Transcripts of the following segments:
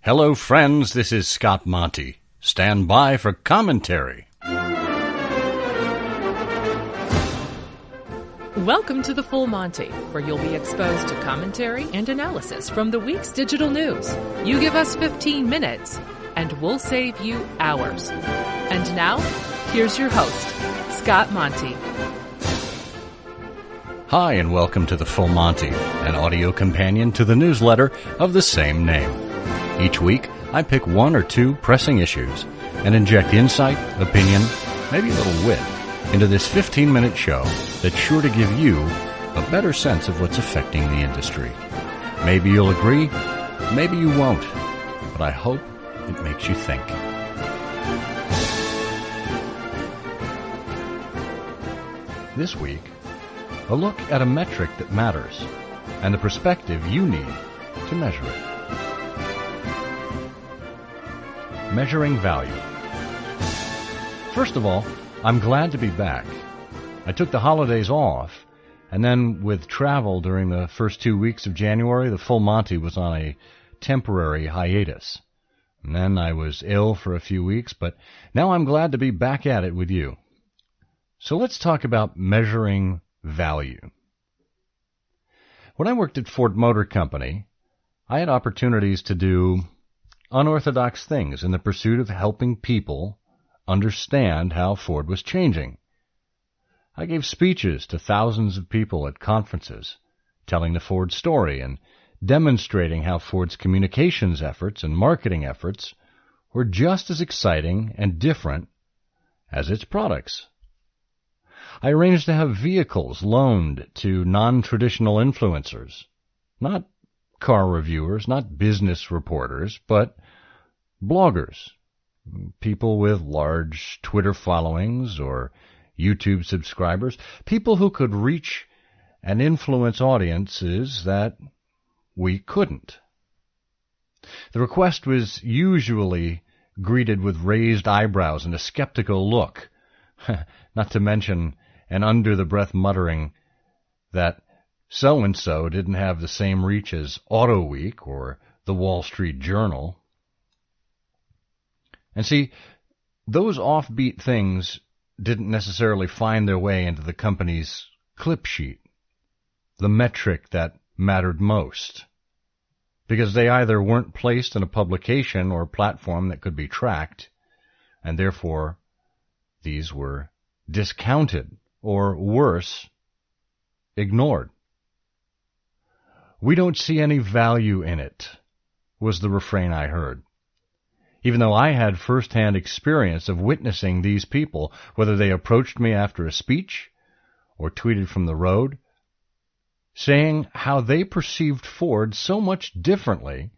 Hello, friends. This is Scott Monty. Stand by for commentary. Welcome to the Full Monty, where you'll be exposed to commentary and analysis from the week's digital news. You give us 15 minutes, and we'll save you hours. And now, here's your host, Scott Monty. Hi, and welcome to the Full Monty, an audio companion to the newsletter of the same name. Each week, I pick one or two pressing issues and inject insight, opinion, maybe a little wit into this 15-minute show that's sure to give you a better sense of what's affecting the industry. Maybe you'll agree, maybe you won't, but I hope it makes you think. This week, a look at a metric that matters and the perspective you need to measure it. Measuring value. First of all, I'm glad to be back. I took the holidays off, and then with travel during the first 2 weeks of January, the Full Monty was on a temporary hiatus. And then I was ill for a few weeks, but now I'm glad to be back at it with you. So let's talk about measuring value. When I worked at Ford Motor Company, I had opportunities to do unorthodox things in the pursuit of helping people understand how Ford was changing. I gave speeches to thousands of people at conferences, telling the Ford story and demonstrating how Ford's communications efforts and marketing efforts were just as exciting and different as its products. I arranged to have vehicles loaned to non-traditional influencers, not car reviewers, not business reporters, but bloggers, people with large Twitter followings or YouTube subscribers, people who could reach and influence audiences that we couldn't. The request was usually greeted with raised eyebrows and a skeptical look, not to mention an under-the-breath muttering that so-and-so didn't have the same reach as Auto Week or the Wall Street Journal. And see, those offbeat things didn't necessarily find their way into the company's clip sheet, the metric that mattered most, because they either weren't placed in a publication or platform that could be tracked, and therefore these were discounted or, worse, ignored. "We don't see any value in it," was the refrain I heard. Even though I had first-hand experience of witnessing these people, whether they approached me after a speech or tweeted from the road, saying how they perceived Ford so much differently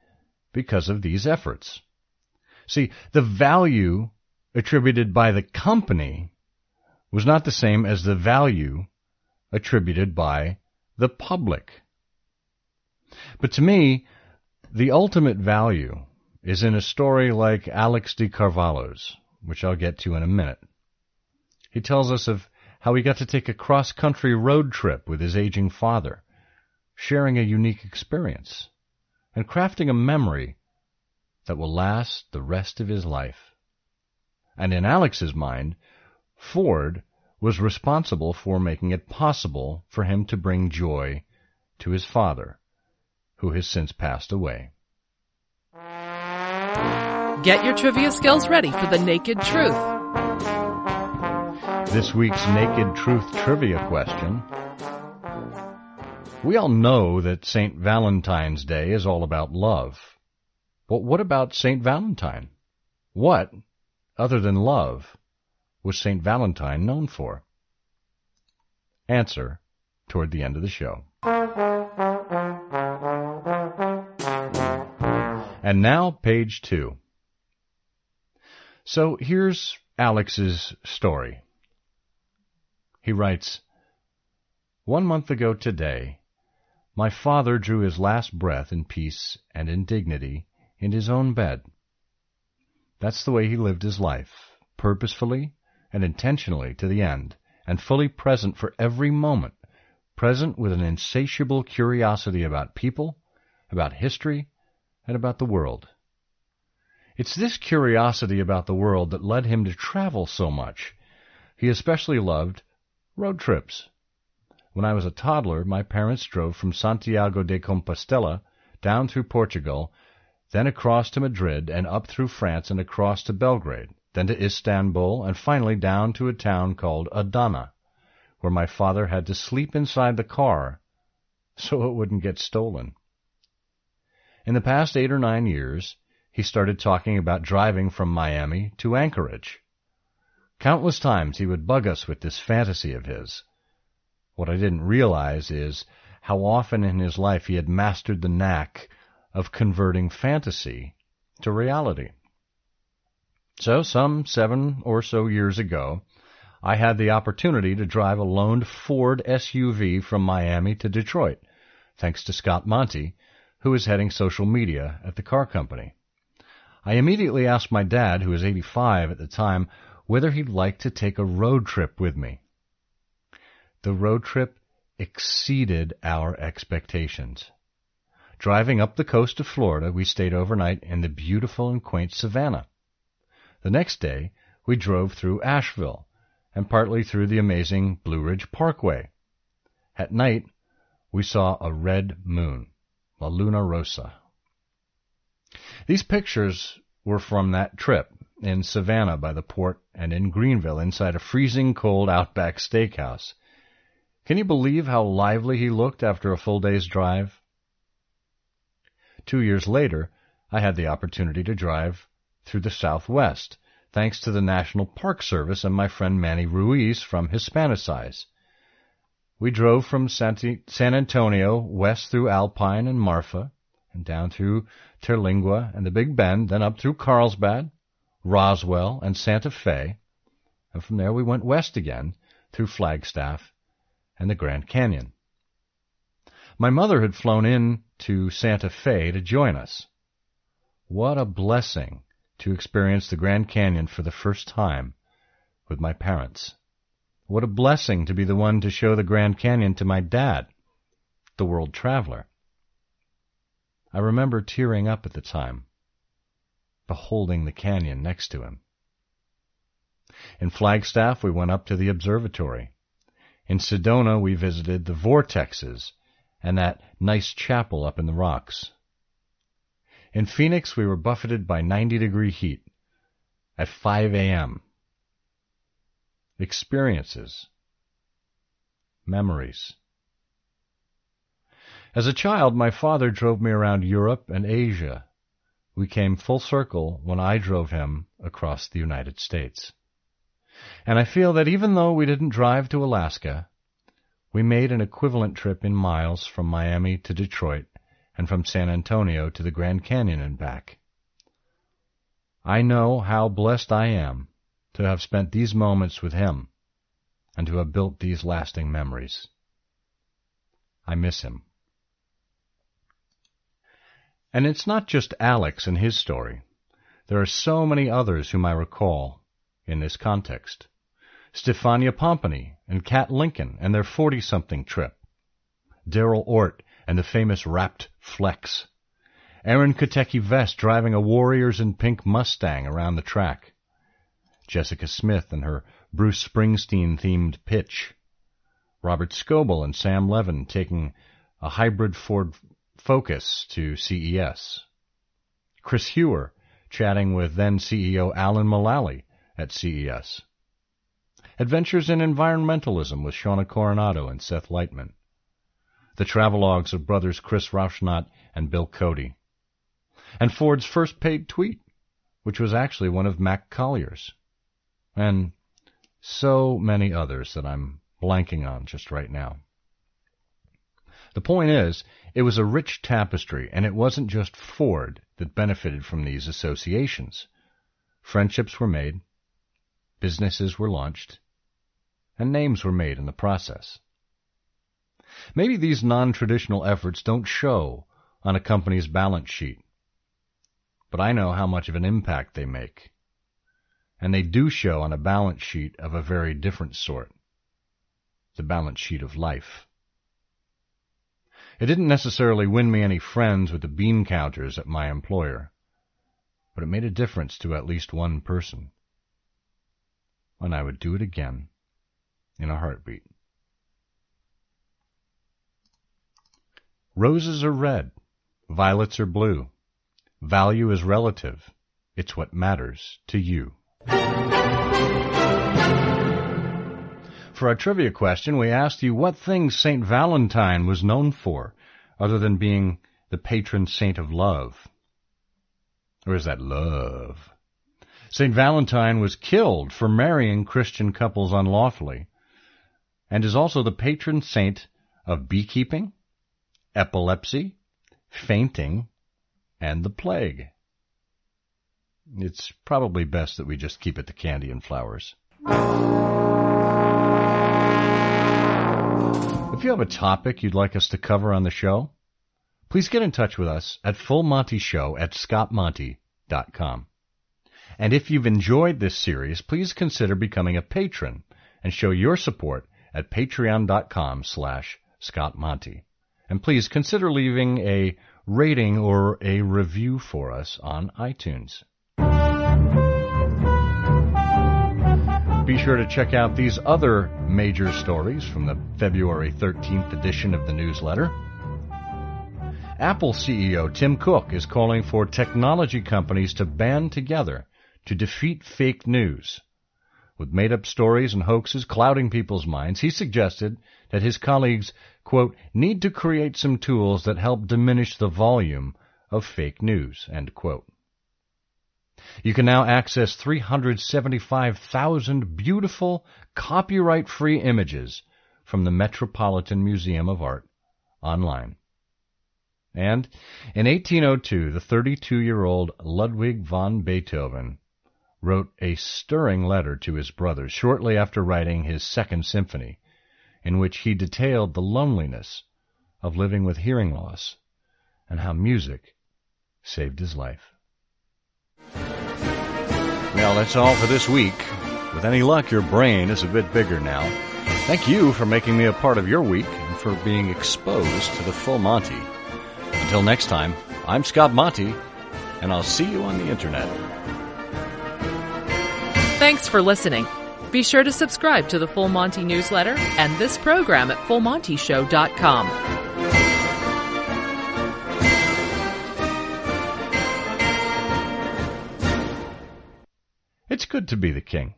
because of these efforts. See, the value attributed by the company was not the same as the value attributed by the public. But to me, the ultimate value is in a story like Alex de Carvalho's, which I'll get to in a minute. He tells us of how he got to take a cross-country road trip with his aging father, sharing a unique experience and crafting a memory that will last the rest of his life. And in Alex's mind, Ford was responsible for making it possible for him to bring joy to his father, who has since passed away. Get your trivia skills ready for the Naked Truth. This week's Naked Truth trivia question. We all know that St. Valentine's Day is all about love. But what about St. Valentine? What, other than love, was St. Valentine known for? Answer toward the end of the show. And now, page 2. So here's Alex's story. He writes, "1 month ago today, my father drew his last breath in peace and in dignity in his own bed. That's the way he lived his life, purposefully and intentionally to the end, and fully present for every moment, present with an insatiable curiosity about people, about history, and about the world. It's this curiosity about the world that led him to travel so much. He especially loved road trips. When I was a toddler, my parents drove from Santiago de Compostela down through Portugal, then across to Madrid and up through France and across to Belgrade, then to Istanbul, and finally down to a town called Adana, where my father had to sleep inside the car so it wouldn't get stolen. In the past 8 or 9 years, he started talking about driving from Miami to Anchorage. Countless times he would bug us with this fantasy of his. What I didn't realize is how often in his life he had mastered the knack of converting fantasy to reality. So some 7 or so years ago, I had the opportunity to drive a loaned Ford SUV from Miami to Detroit, thanks to Scott Monty, who is heading social media at the car company. I immediately asked my dad, who was 85 at the time, whether he'd like to take a road trip with me. The road trip exceeded our expectations. Driving up the coast of Florida, we stayed overnight in the beautiful and quaint Savannah. The next day, we drove through Asheville and partly through the amazing Blue Ridge Parkway. At night, we saw a red moon, La Luna Rosa. These pictures were from that trip in Savannah by the port and in Greenville inside a freezing cold Outback Steakhouse. Can you believe how lively he looked after a full day's drive? 2 years later, I had the opportunity to drive through the Southwest, thanks to the National Park Service and my friend Manny Ruiz from Hispanicize. We drove from San Antonio west through Alpine and Marfa, and down through Terlingua and the Big Bend, then up through Carlsbad, Roswell, and Santa Fe, and from there we went west again through Flagstaff and the Grand Canyon. My mother had flown in to Santa Fe to join us. What a blessing to experience the Grand Canyon for the first time with my parents. What a blessing to be the one to show the Grand Canyon to my dad, the world traveler. I remember tearing up at the time, beholding the canyon next to him. In Flagstaff, we went up to the observatory. In Sedona, we visited the vortexes and that nice chapel up in the rocks. In Phoenix, we were buffeted by 90-degree heat at 5 a.m. Experiences. Memories. As a child, my father drove me around Europe and Asia. We came full circle when I drove him across the United States. And I feel that even though we didn't drive to Alaska, we made an equivalent trip in miles from Miami to Detroit and from San Antonio to the Grand Canyon and back. I know how blessed I am to have spent these moments with him and to have built these lasting memories. I miss him. And it's not just Alex and his story. There are so many others whom I recall in this context. Stefania Pompany and Kat Lincoln and their 40-something trip. Daryl Ort and the famous wrapped flex. Aaron Kotecki-Vest driving a Warriors in Pink Mustang around the track. Jessica Smith and her Bruce Springsteen-themed pitch. Robert Scoble and Sam Levin taking a hybrid Ford Focus to CES. Chris Hewer chatting with then-CEO Alan Mullally at CES. Adventures in Environmentalism with Shauna Coronado and Seth Lightman. The travelogues of brothers Chris Rauschnott and Bill Cody. And Ford's first paid tweet, which was actually one of Mac Collier's. And so many others that I'm blanking on just right now. The point is, it was a rich tapestry, and it wasn't just Ford that benefited from these associations. Friendships were made, businesses were launched, and names were made in the process. Maybe these non-traditional efforts don't show on a company's balance sheet, but I know how much of an impact they make. And they do show on a balance sheet of a very different sort, the balance sheet of life. It didn't necessarily win me any friends with the bean counters at my employer. but it made a difference to at least one person. And I would do it again in a heartbeat. Roses are red, violets are blue. Value is relative. It's what matters to you. For our trivia question, we asked you what things St. Valentine was known for, other than being the patron saint of love. Or is that love? St. Valentine was killed for marrying Christian couples unlawfully, and is also the patron saint of beekeeping, epilepsy, fainting, and the plague. It's probably best that we just keep it to candy and flowers. If you have a topic you'd like us to cover on the show, please get in touch with us at fullmontyshow@scottmonty.com. And if you've enjoyed this series, please consider becoming a patron and show your support at patreon.com/scottmonty. And please consider leaving a rating or a review for us on iTunes. Be sure to check out these other major stories from the February 13th edition of the newsletter. Apple CEO Tim Cook is calling for technology companies to band together to defeat fake news. With made-up stories and hoaxes clouding people's minds, he suggested that his colleagues, quote, need to create some tools that help diminish the volume of fake news, end quote. You can now access 375,000 beautiful, copyright-free images from the Metropolitan Museum of Art online. And in 1802, the 32-year-old Ludwig von Beethoven wrote a stirring letter to his brothers shortly after writing his Second Symphony, in which he detailed the loneliness of living with hearing loss and how music saved his life. Well, that's all for this week. With any luck, your brain is a bit bigger now. Thank you for making me a part of your week and for being exposed to the Full Monty. Until next time, I'm Scott Monty, and I'll see you on the Internet. Thanks for listening. Be sure to subscribe to the Full Monty newsletter and this program at fullmontyshow.com. It's good to be the king.